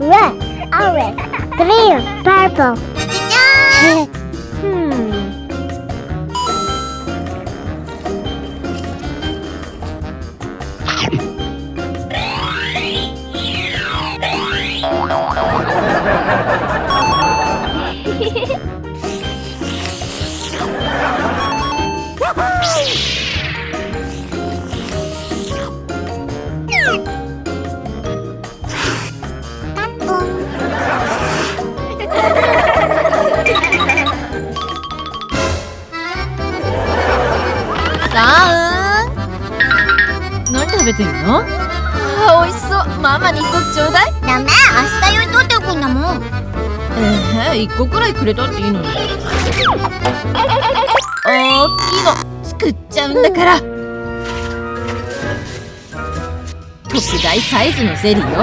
red, orange, green, purple. じゃじゃーん。何食べてるの？美味しそう。ママに1個ちょうだい。ダメ、明日用に取っておくんだもん。1個くらいくれたっていいのに。大きいの作っちゃうんだから。特大サイズのゼリーよ。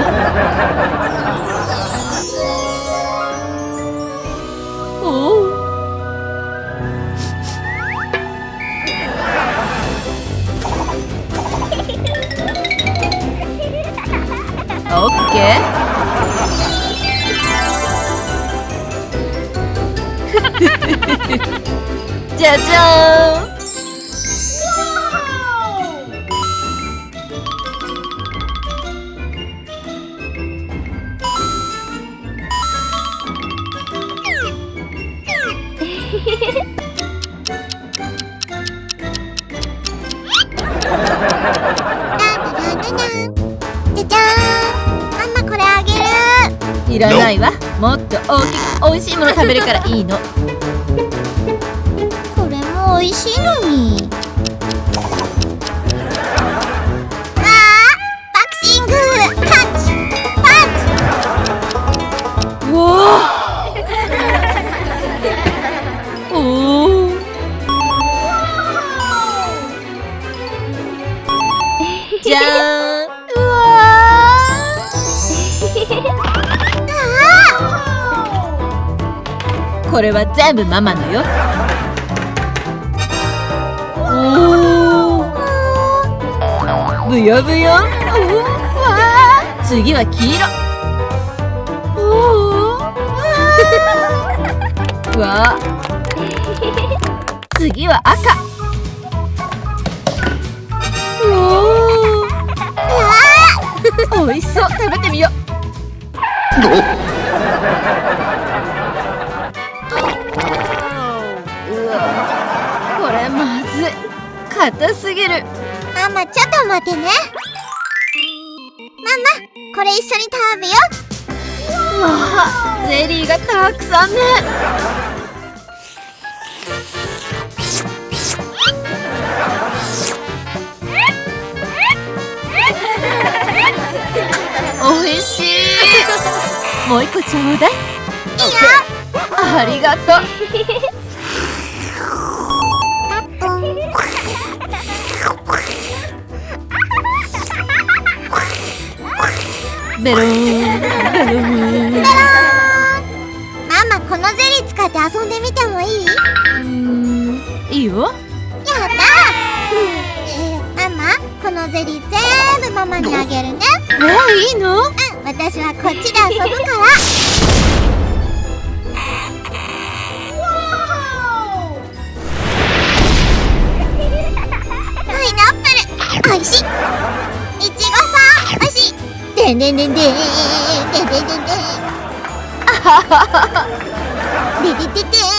おお。オッケー。じゃじゃーん。じゃじゃーん。ママこれあげる。いらないわ。もっと大きく美味しいもの食べるからいいの。これも美味しいのに。ああ、バクシングパンチパンチ。うわおお。じゃーん。うわー。これは全部ママのよ。おお。ブヨブヨ。わあ。次は黄色。おお。わあ。次は赤。おお。美味しそう。食べてみよう。うわ、これまずい。硬すぎる。ママちょっと待ってね。ママこれ一緒に食べよう。わあ、ゼリーがたくさんね。おいしい。もう1個ちょうだい。いいよ。ありがとう。ベローンベローン。ベローン。ママこのゼリー使って遊んでみてもいい？いいよ。やったー。ママこのゼリー全部ママにあげるね。いいの？私はこっちで遊ぶから。パイナップルおいしい。いちごさんおいしい。でんでんでんでんでんでんでんでん。ででででん。